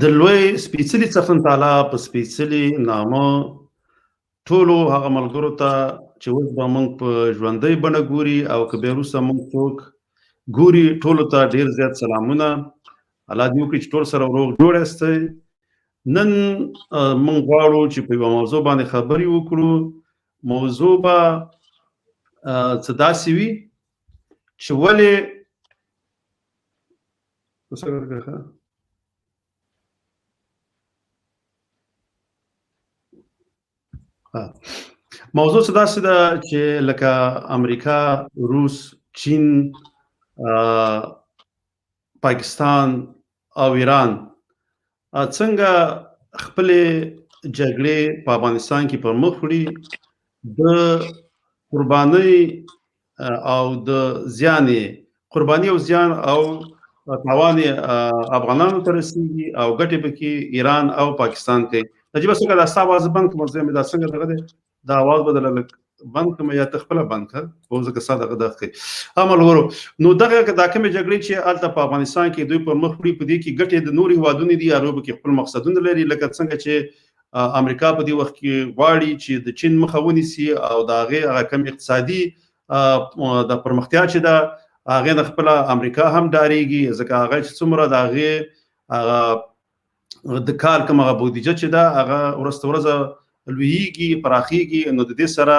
د لوی سپېڅلي څښتن تعالی په سپېڅلي نامه ټولو هغه ملګرو ته چې اوس به موږ په ژوندۍ بڼه ګوري او که بیا وروسته موږ څوک ګوري ټولو ته ډېر زیات سلامونه. الله دې وکړي چې ټول سره روغ جوړ یاستئ. نن موږ غواړو چې په یوه موضوع باندې خبرې وکړو. موضوع به څه داسې وي چې ولې موضوع څه داسې ده چې لکه امریکا، روس، چین، پاکستان او ایران څنګه خپلې جګړې په افغانستان کې پر مخ وړي، د قربانۍ او د قرباني او زیان او تاوان افغانانو ته رسېږي او ګټې پکې ایران او پاکستان کوي. نجیبه څنګه دا ستا اواز بند کړم؟ زه مې دا څنګه دغه دی دا اواز به درله لږ بند کړم یا ته خپله بند کړه خو ځکه ستا دغه کوي. ملګرو، نو دا کومې جګړې چې هلته په افغانستان کې دوی پر مخ وړي، په دې کې ګټې د نورو هېوادونو دي، هغوی پکې خپل مقصدونه لري. لکه څنګه چې امریکا په دې وخت کې غواړي چې د چین مخه ونیسي او د هغې هغه کم اقتصادي د پرمختیا چې ده هغې نه خپله امریکا هم ډارېږي، ځکه هغه چې څومره د هغې د کار کوم هغه بودیجه چې ده هغه ورځ تر ورځه لویېږي، پراخېږي، نو د دې سره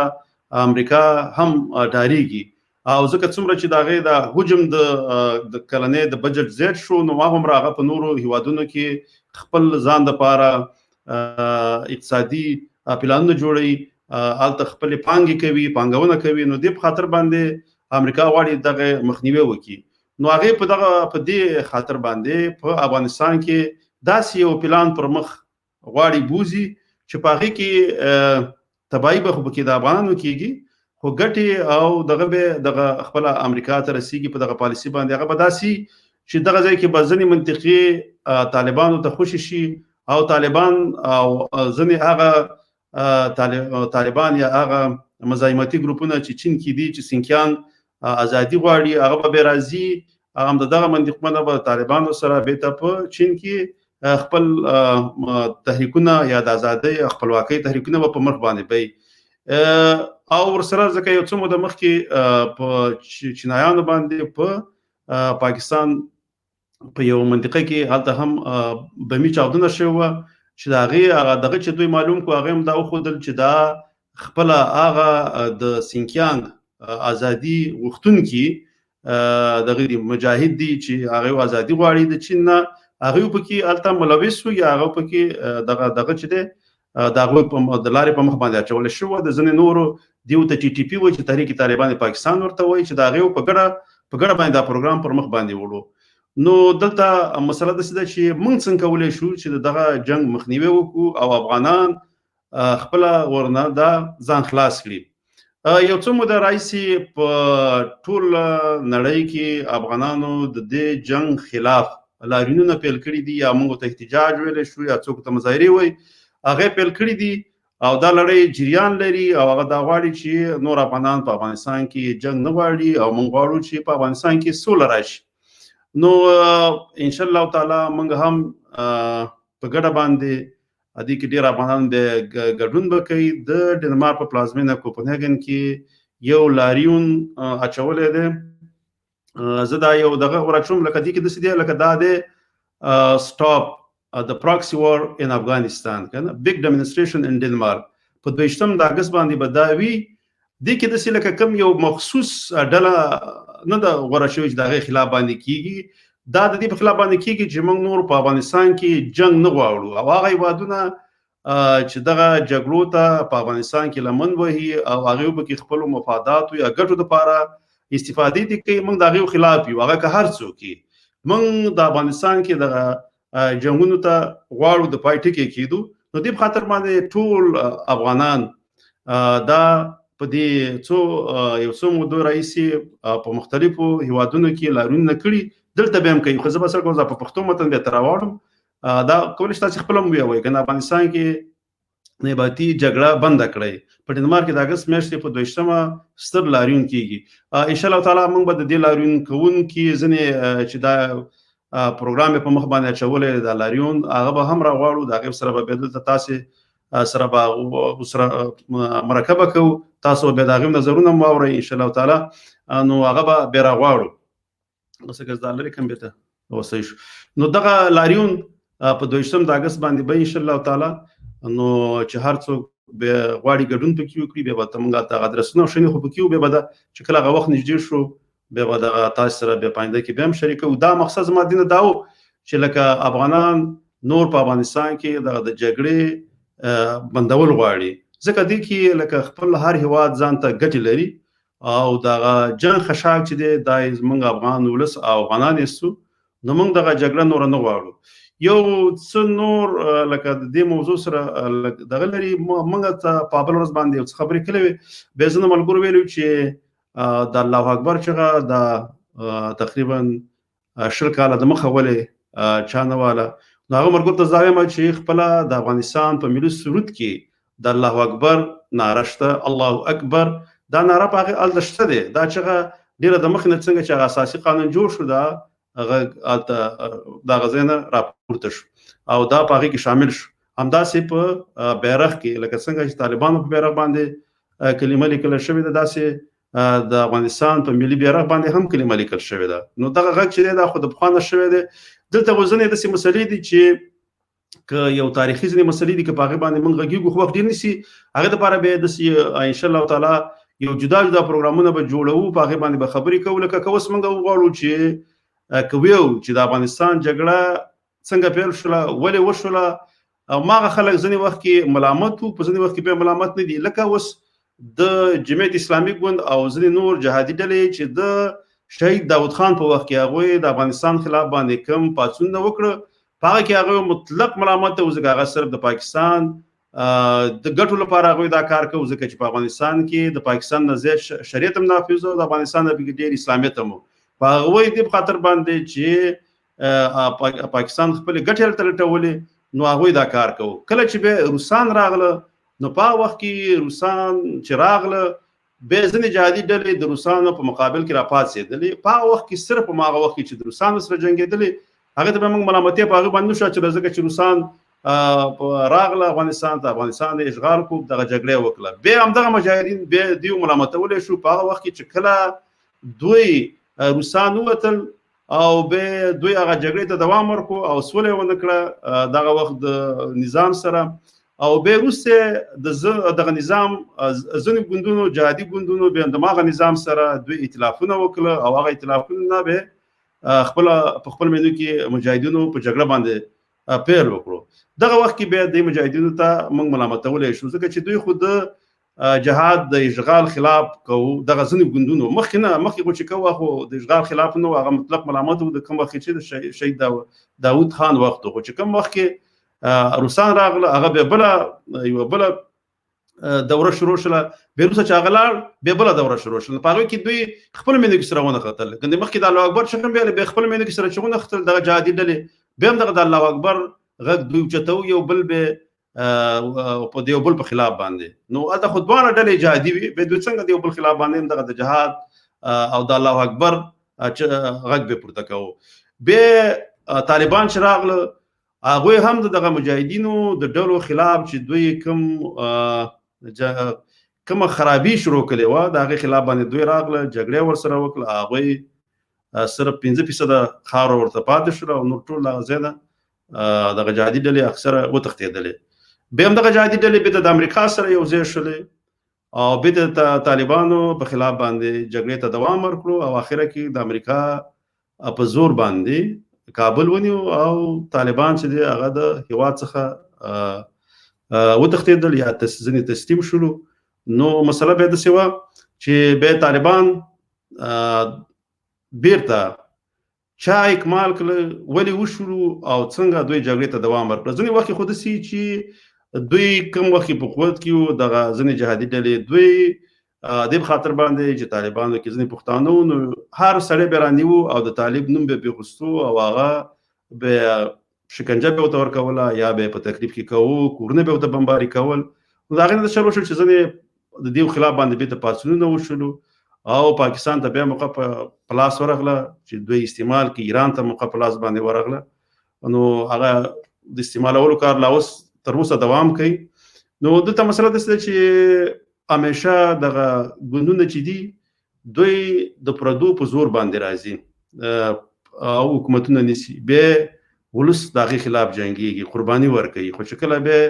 امریکا هم ډارېږي. او ځکه څومره چې د هغې د حجم د کلنۍ د بجټ زیات شو، نو هغومره هغه په نورو هېوادونو کې خپل ځان دپاره اقتصادي پلانونه جوړوي، هلته خپلې پانګې کوي، پانګونه کوي. نو دې په خاطر باندې امریکا غواړي دغه مخنیوی وکړي. نو هغې په دې خاطر باندې په افغانستان کې داسې یو پلان پر مخ غواړي بوځي چې په هغې کې تباهي به خو پکې د افغانانو کېږي، خو ګټې او دغه خپله امریکا ته رسېږي په دغه پالیسي باندې. هغه به داسې چې دغه ځای کې به ځینې منطقې طالبانو ته خوشې شي او طالبان او ځینې هغه طالبان یا هغه مزاحمتي ګروپونه چې چین کې دي چې سینکیان ازادي غواړي، هغه به بیا راځي هم د دغه منطقونه به طالبانو سره بېرته په چین کې خپل تحریکونه یا د ازادۍ خپلواکۍ تحریکونه به په مخ باندې بیي. او ورسره ځکه یو څه موده مخکې په چینایانو باندې په پاکستان په یو منطقه کې هلته هم بمي چاودنه شوې وه چې د هغې دغه چې دوی معلوم کړو، هغې هم دا وښودل چې دا خپله هغه د سینکیانګ ازادي غوښتونکي دغه دي مجاهد دي چې هغوی ازادي غواړي د چین نه، هغوی پکې هلته ملوث وو یا هغه پکې دغه چې دی د هغوی د لارې په مخ باندې اچولی شوې وه. د ځینې نورو دیو ته TTP وایي چې تحریک طالبان پاکستان ورته وایي چې د هغې په ګډه باندې دا پروګرام پر مخ باندې وړو. نو دلته مسله داسې ده چې موږ څنګه کولی شو چې دغه جنګ مخنیوی وکړو او افغانان خپله ورنه دا ځان خلاص کړي. یو څه موده راهیسې په ټول نړۍ کې افغانانو د دې جنګ خلاف لاریونونه پیل کړي دي، یا موږ ته احتجاج ویلی شو یا څوک ته مظاهرې وایي، هغې پیل کړي دي او دا لړۍ جریان لري او هغه دا غواړي چې نور افغانان په افغانستان کې جنګ نه غواړي او موږ غواړو چې په افغانستان کې سوله راشي. نو انشاءالله تعالی موږ هم په ګډه باندې دې کې ډېر افغانان د ګډون به کوي. د ډنمارک په پلازمینه کوپنهاګن کې یو لاریون اچولی دی. زه دا یو دغه ورچوم لکه دې کې داسې دی لکه دا دی stop the proxy war in Afghanistan، کنه big demonstration in Denmark په 22 د اګست باندې به دا وي. دې کې داسې لکه کوم یو مخصوص ډله نه ده غوره شوې چې د هغې خلاف باندې کېږي، دا د دې په خلاف باندې کېږي چې موږ نور په افغانستان کې جنګ نه غواړو او هغه هېوادونه چې دغه جګړو ته په افغانستان کې لمن وهي او هغوی پکې خپلو مفاداتو یا ګټو دپاره استفادې دې کوي، موږ د هغې خلاف یو. هغه که هر څوک وي، موږ د افغانستان کې دغه جنګونو ته غواړو د پای ټکی کېدو. نو دې په خاطر باندې ټول افغانان دا په دې یو څو مودو راهیسې په مختلفو هېوادونو کې لاریونونه کړي، دلته به هم کوي. خو زه به څه کوم، زه په پښتو متن بېرته راواړم. دا کولی شي تاسې خپله هم ووایئ که نه افغانستان کې نباتي جګړه بنده کړئ. په ډنمارک کې د اګست میاشتې په 22 ستر لاریون کېږي. انشاءالله تعالی موږ به د دې لاریون کوونکي ځینې چې دا پروګرام په مخ باندې اچولې د لاریون هغه به هم راغواړو د هغه سره به دلته تاسو سره به سره مرکبه کوو تاسو به د هغه نظرونه واورئ ان شاء الله تعالی نو هغه به به راغواړو اوس که د لري کم به ته اوسې شو نو دغه لاریون په 2 د اگست باندې به ان شاء الله تعالی نو چې هر څوک به غواړي ګډون پکې وکړي به به تمغه ته ادرسونه شنو خو پکې به به چې کله هغه وخت نږدې شو به به د تاسو سره به پاینده کې به هم شریکو دا مقصد زما دینه داو چې لکه افغانان نور په افغانستان کې د جګړې بندول غواړي ځکه دې کې لکه خپل هر هواد ځان ته ګټ لري او دا جنگ خشاک چې دی د زمونږ افغان ولس او افغانان یسو نو موږ دغه جګړه نور نه غواړو یو څه نور لکه د دې موضوع سره دغه لري موږ ته په بل ورځ باندې یو خبرې کړې به زنه ملګرو ویلو چې د الله اکبر چې دا تقریبا 10 کاله د مخه ولې چانواله نو هغه مرګ ته ځاویم چې خپل د افغانستان په ملي سرود کې د الله اکبر نارشته الله اکبر دا ناره په هغه الدشته دی دا چې ډیره د مخ نه څنګه چې اساسي قانون جوړ شو دا هغه غزنه راپورته شو او دا په هغه کې شامل شو همداسې په بیرغ کې لکه څنګه چې طالبانو په بیرغ باندې کلمه لیکل شوې ده داسې د افغانستان په ملي بیرغ باندې هم کلمه لیکل شوې ده نو دغه غږ چې دا خو د بخانه شوې ده دلته غوښنه د مسلې دي چې ک یو تاریخي ځنې مسلې دي چې په هغه باندې موږ غږیږو خو وخت ډیر نسی هغه لپاره به د ان شاء الله تعالی یو جدا پروګرامونه به جوړو په هغه باندې به خبرې کوو لکه کوس موږ وغواړو چې کویو چې د افغانستان جګړه څنګه پیل شوله ولې وشوله او ماغه خلک ځنې وخت کې ملامت وو په ځنې وخت کې به ملامت نه دي لکه اوس د جمعیت اسلامي ګوند او ځینې نور جهادي ډلې چې د شهید داود خان په وخت کې هغه د افغانستان خلاف باندې کم پاڅون نه وکړ هغه کې هغه مطلق ملامت ته وزګه هغه صرف د پاکستان د ګټو لپاره هغه دا کار کوي ځکه چې په افغانستان کې د پاکستان نه زیات شریعت هم نافذ او د افغانستان د ډیر اسلامیت هم په هغه دې خاطر باندې چې پاکستان خپل ګټې تلټولې نو هغه دا کار کوي کله چې به روسان راغله نو په وخت کې روسان چې راغله به ځنې جهادي ډلې د روسانو په مقابل کې راپاتېدلې په وخت کې صرف په هغه وخت کې چې د روسانو سره جنګېدلې هغه ته به موږ ملامتي په هغه باندې شو چې ځکه چې روسان راغله افغانستان ته افغانستان د اشغال کو دغه جګړه وکړه به هم دغه مجاهدین به دیو ملامتول شو په هغه وخت کې چې کله دوی روسان وتل او به دوی هغه جګړې ته دوام ورکړو او سولې ونه کړه دغه وخت د نظام سره او به روسه دغه نظام ځنې ګوندونو جهادي ګوندونو به دغه نظام سره دوی ائتلافونه وکړه او هغه ائتلافونه به خپل منو کې مجاهدینو په جګړه باندې پیل وکړو دغه وخت کې به د مجاهدینو ته موږ ملامتولې شو ځکه چې دوی خود جهاد د اشغال خلاف کو دغه ځنې ګوندونو مخکې چې کوه خو د اشغال خلاف نو هغه مطلق ملامت د کوم وخت چې شهید داود خان وخت خو چې کوم وخت کې روسان راغله هغه به بل یو بل دوره شروع شله به روسه چې هغه به بل دوره شروع شله په هغه کې دوی خپل مینه کې سره ونه خطر کنده مخکې د الله اکبر شکم به خپل مینه کې سره چونه خطر دغه جهادي ډلې به هم دغه الله اکبر غږ دوی چتو یو بل به په دیو بل په خلاف باندې نو دا خودبانه ډلې جهادي به دوی څنګه دیو بل خلاف باندې دغه د جهاد او د الله اکبر غږ به پورته کوو به طالبان چې راغله هغه هم دغه مجاهدینو د ډلو خلاف چې دوی کوم خرابي شروع کړي و دغه خلاف باندې دوی راغله جګړه ورسره وکړه هغه صرف 15% خار ورته پاتې شو او نور ټول زیاده دغه جهادي ډلې اکثره وتښتېدلې به هم دغه جهادي ډلې د امریکا سره یو ځای شولې او به د طالبانو په خلاف باندې جګړې ته دوام ورکړو او اخره کې د امریکا په زور باندې کابل ونیو او طالبان چې دی هغه د هیواد څخه وتښتېدل یا ځنې تسلیم شول نو مسله به د سیوا چې به طالبان بیرته چا اکمال کړ ولی وشلو او څنګه دوی جګړې ته دوام ورکړ ځنې وخت خود سي چې دوی کوم وخت په قوت کې دغه ځنې جهادي ډلې دوی د خاطر باندې چې طالبانو کې ځنې پښتانه نو هر سړی به رانیو او د طالب نوم به غوښتو او هغه به شکنجه به ورته ورکوله یا به په تکلیف کې کوو کورونه به ورته بمباري کول نو دا غنه د شروع شو چې ځنې د دیو خلاف باندې به د پاتونو وشلو او پاکستان ته بیا موقع په لاس ورغله چې دوی استعمال کې ایران ته موقع په لاس باندې ورغله نو هغه د استعمالولو کار لا اوس تر اوسه دوام کوي نو دلته مسله ده چې همیشه دغه ګوندونه چې دي دوی د پردو په زور باندې راځي او حکومتونه نیسي بیا ولس د هغې خلاف جنګیږي قرباني ورکوي خو چې کله بیا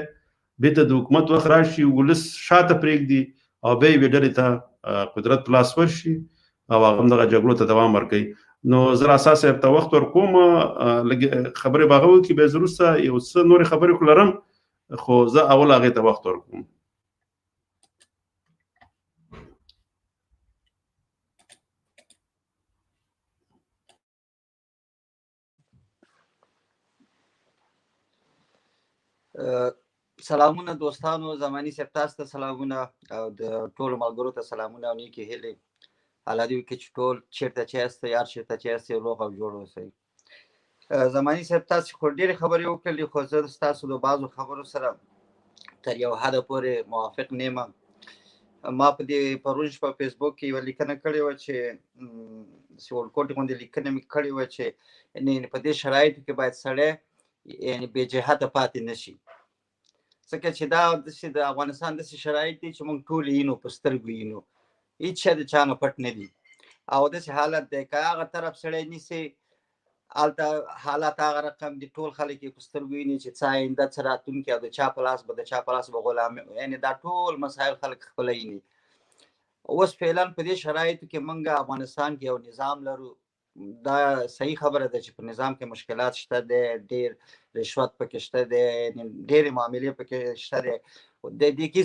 بیرته د حکومت وخت راشي ولس شاته پرېږدي او بیا یوې ډلې ته قدرت په لاس ورشي او هغه هم دغه جګړو ته دوام ورکوي نو زه راسا صاحب ته وخت ورکوم لږ خبرې به هغه وکړي بیا زه وروسته یو څه نورې خبرې خو لرم خو زه اول هغې ته وخت ورکوم سلامونه دوستانو زماني صاحب تاسو ته سلامونه او د ټولو ملګرو ته سلامونه او نیکې هیلې الله دې وکړي چې ټول چېرته چې یاستئ هر چېرته چې یاستئ روغ او جوړ اوسئ زماني صاحب تاسو خو ډېرې خبرې وکړلې خو زه ستاسو د بعضو خبرو سره تر یو حده پورې موافق نه یم ما په دې پرون شپه په فیسبوک کې یوه لیکنه کړې وه چې سیورکوټ غوندې لیکنه مې کړې وه چې یعنې په دې شرایطو کې باید سړی یعنې بې جهته پاتې نه شي ځکه چې دا داسې د افغانستان داسې شرایط دي چې موږ ټول وینو په سترګو وینو هېڅ شی د چا نه پټ نه دي او داسې حالت دی که هغه طرف سړی نیسي هلته حالات هغه رقم دي ټول خلک یې په سترګو ویني چې څه آینده څه راتلونکي او د چا په لاس به غلام یعنې دا ټول مسایل خلک خپله ویني اوس فعلا په دې شرایطو کې موږ افغانستان کې یو نظام لرو دا صحیح خبره ده چې په نظام کې مشکلات شته دی ډېر رشوت پکې شته دی ډېرې معاملې پکې شته دی د دې کې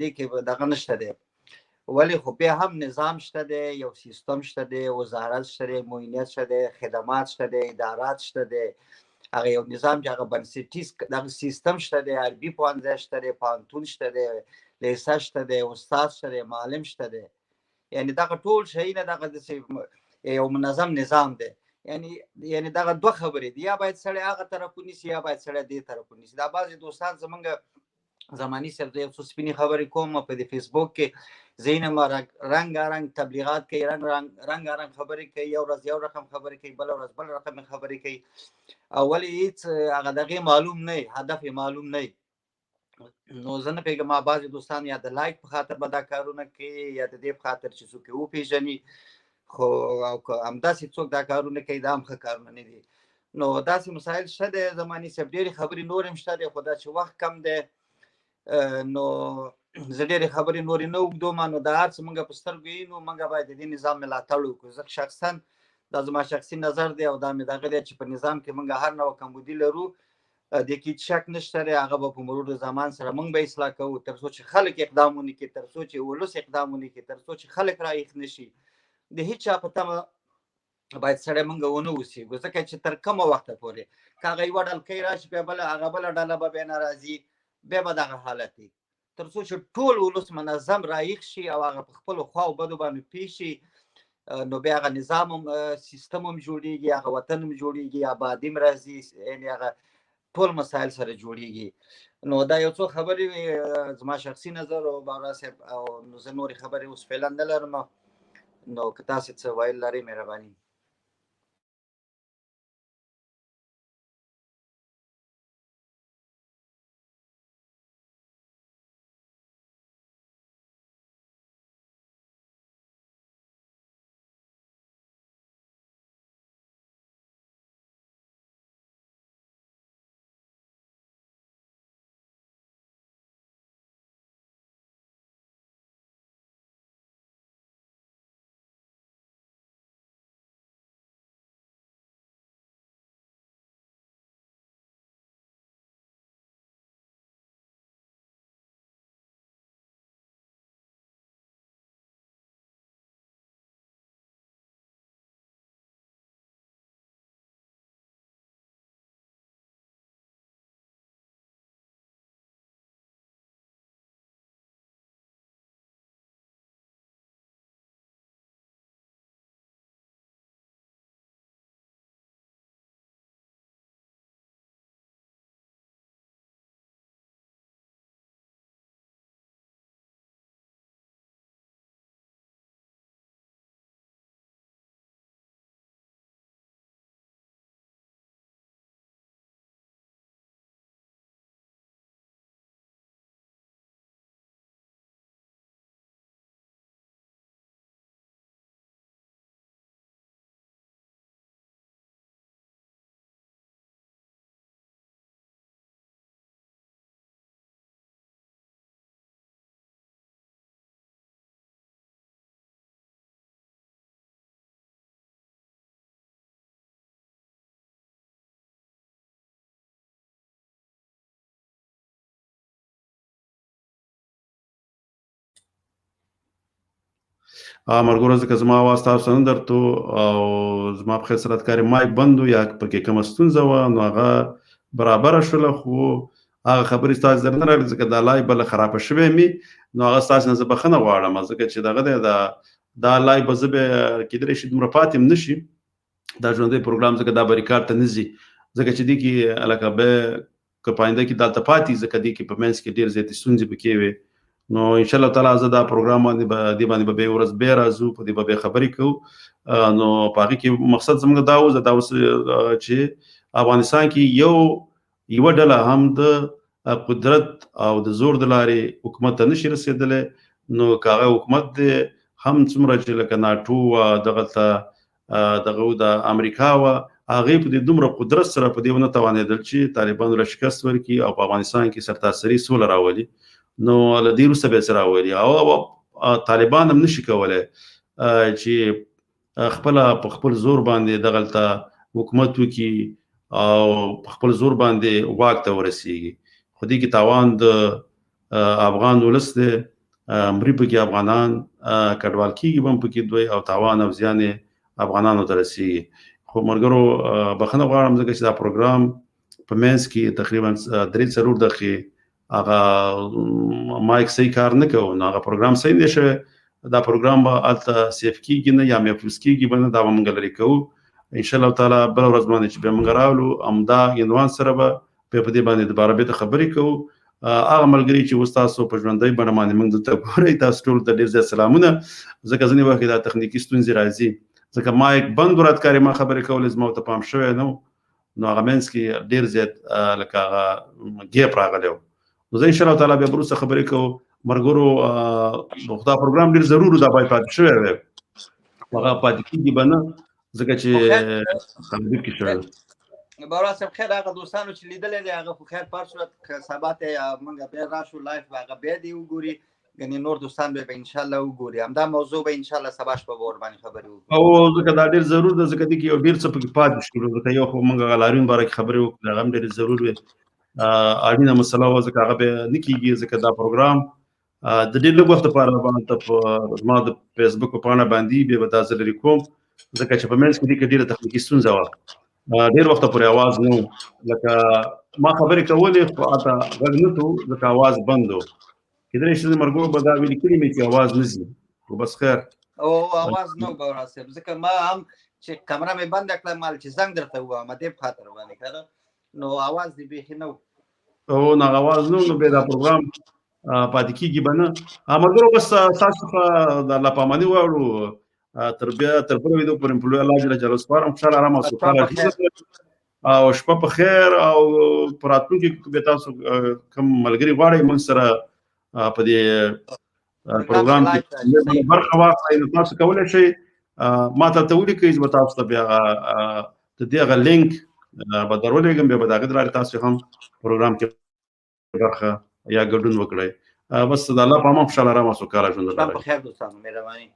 دې کې دغه نشته دی ولی خو بیا هم نظام شته دی یو سیستم شته دی وزارت شته دی معینیت شته دی خدمات شته دی ادارات شته دی هغه یو نظام چې هغه بنسټیز دغه سیستم شته دی عربي پوهنځی شته دی پوهنتون شته دی لیسه شته دی استاد شته دی معلم شته دی یعنی دغه ټول شیونه دغه داسې یو منظم نظام دی یعنی دغه دوه خبرې دي یا باید سړی هغه طرف ونیسي یا باید سړی دې طرف ونیسي دا بعضې دوستان زمونږ زماني صاحب زه یو څو سپینې خبرې کوم په دې فیسبوک کې ځینې رنګارنګ تبلیغات کوي رنګارنګ خبرې کوي یو ورځ یو رقم خبرې کوي بله ورځ بل رقم خبرې کوي او ولې هېڅ هغه دغې معلوم نه وي هدف یې معلوم نه وي نو زه نه پوهېږم بعضې دوستان یا د لایک په خاطر به دا کارونه کوي یا د دې په خاطر چې څوک یې وپېژني خو او که همداسې څوک دا کارونه کوي دا هم ښه کارونه نه دي نو داسې مسایل شته دی زماني صاحب ډېرې خبرې نور هم شته دی خو دا چې وخت کم دی نو زه ډېرې خبرې نورې نه اوږدوم نو دا هر څه موږ په سترګو وینو موږ باید د دې نظام ملاتړ وکړو زه شخصا دا زما شخصي نظر دی او دا مې دغه دی چې په نظام کې موږ هر نوع کمبودي لرو د کې شک نشته دی هغه به په مرور زمان سره موږ به اصلاح کوو تر څو چې خلک اقدام ونه کړي تر څو چې ولس اقدام ونه کړي تر څو چې خلک رایښ نه شي د هیڅ چا په تمه باید سړی موږ ونه اوسېږو ځکه چې تر کومه وخته پورې که هغه یوه ډلکۍ راشي بیا هغه بله ډله به بیا ناراضي بیا به دغه حالت وي تر څو چې ټول ولس منظم رایښ شي او هغه په خپلو خواو بدو باندې پوه شي نو بیا هغه نظام هم سیستم هم جوړېږي هغه وطن هم جوړېږي آبادي هم راځي یعنې هغه ټول مسایل سره جوړېږي نو دا یو څو خبرې زما شخصي نظر او بابا صاحب او زه نورې خبرې اوس فعلا نه لرم نو که تاسې څه ویل لرئ مهرباني مرګورو ځکه زما اواز تاسو نه درته او زما په خسرت کاری مایک بند یا پکې کوم ستونزه و نو هغه برابر شول خو هغه خبرې تاسو درنه راغلی ځکه دا لایو بل خراب شوه می نو هغه تاسو نه زه بخنه غواړم ځکه چې دغه دا لایو به زه به کېدلی شي دومره پاتې نشي دا ژوندی پروګرام ځکه دا به ریکارډ ته نه ځي ځکه چې دې کې هلکه به که پاینده کې دلته پاتې ځکه دې کې په منځ کې ډېر زیاتې ستونزې پکې وي نو انشاءالله تعالی زه دا پروګرام دې باندې به بیا ورځ بیا راځو په دې به بیا خبرې کوو نو په هغې کې مقصد زموږ دا و دا اوس چې افغانستان کې یوه ډله هم د قدرت او د زور د لارې حکومت ته نشي رسېدلی نو که هغه حکومت دی هم څومره چې لکه ناټو وه دغه د امریکا وه هغې په دې دومره قدرت سره په دې ونه توانېدل چې طالبانو له شکست ورکړي او په افغانستان کې سرتاسري سوله راولي نو له دې وروسته بیا څه راولي او طالبان هم نشي کولی چې خپله په خپل زور باندې دغلته حکومت وکړي او په خپل زور باندې واک ته ورسېږي خو دې کې تاوان د افغان ولس دی مري پکې افغانان کډوال کېږي به هم پکې دوی او تاوان او زیان یې افغانانو ته رسېږي خو ملګرو بخښنه غواړم ځکه چې دا پروګرام په منځ کې تقریبا 3-4 دقیقې هغه مایک صحیح کار نه کوي نو هغه پروګرام صحیح نه شوی دا پروګرام به هلته سیف کېږي نه یا محفوظ کېږي به نه دا به موږ لرې کوو انشاءالله تعالی بله ورځ باندې چې بیا موږ راولو همدا عنوان سره به بیا په دې باندې دوباره بېرته خبرې کوو هغه ملګري چې اوس تاسو په ژوندۍ بڼه باندې موږ دلته ګورئ تاسو ټولو ته ډېر زیات سلامونه ځکه ځینې وخت دا تخنیکي ستونزې راځي ځکه مایک بند ورات کاري ما خبرې کولې زما ورته پام شوی نه نو هغه منځ کې ډېر زیات لکه هغه ګیپ راغلی و نو زه انشاءالله تعالی بیا وروسته خبرې کوو ملګرو دا پروګرام ډېر ضرور دا باید پاتې شوی وی هغه پاتې کېږي به نه ځکه چې خبرې کې شوی بارا صاحب خیر هغه دوستانو چې لیدلی دی هغه خو خیر پر صورت که سبا ته موږ بیا راشو لایف به هغه بیا دې وګوري ګنې نور دوستان به انشاءالله وګوري همدا موضوع به انشاءالله سبا شپه به ورباندې خبرې وکړو او ځکه دا ډېر ضرور ده ځکه دې کې یو ډېر څه پکې پاتې شول ځکه یو خو موږ هغه لاریون باره کې خبرې وکړو هغه هم ډېرې ضرور وي اړینه مسله وه ځکه هغه بیا نه کېږي ځکه دا پروګرام د ډېر لږ وخت لپاره به په زما د فیسبوک په پاڼه باندې بیا به دا زه لرې کوم ځکه چې په منځ کې دې کې ډېره تخنیکي ستونزه وه ډېر وخته پورې اواز نه و لکه ما خبرې کولې خو هلته غږ نه تو ځکه اواز بند و کېدلی شي ملګرو به دا ویلي کړي مې چې اواز نه ځي خو بس خیر او اواز نه و بورا صاحب ځکه ما هم چې کمره مې بنده کړه مال چې زنګ درته ووایم دې په خاطر باندې که نو اواز دې بیخي نه و او نه اواز نه و نو بیا دا پروګرام پاتې کېږي به نه ملګرو بس تاسو څخه د الله پاماني واړو تر بله ویدو پورې په لوی الله جل جلاله سپارم خوشحاله ارام او سوکاله او شپه په خیر او په راتلونکي کې به تاسو کوم ملګري غواړئ موږ سره په دې پروګرام کې برخه واخلئ نو تاسو کولی شئ ما ته ولیکئ زه به تاسو ته بیا د دې هغه لینک به درولېږم بیا به د هغې د لارې تاسو هم پروګرام کې برخه یا ګډون وکړئ بس د الله په امان خوشحاله ارام او سوکاله ژوند ولرئ په خیر دوستانو مهرباني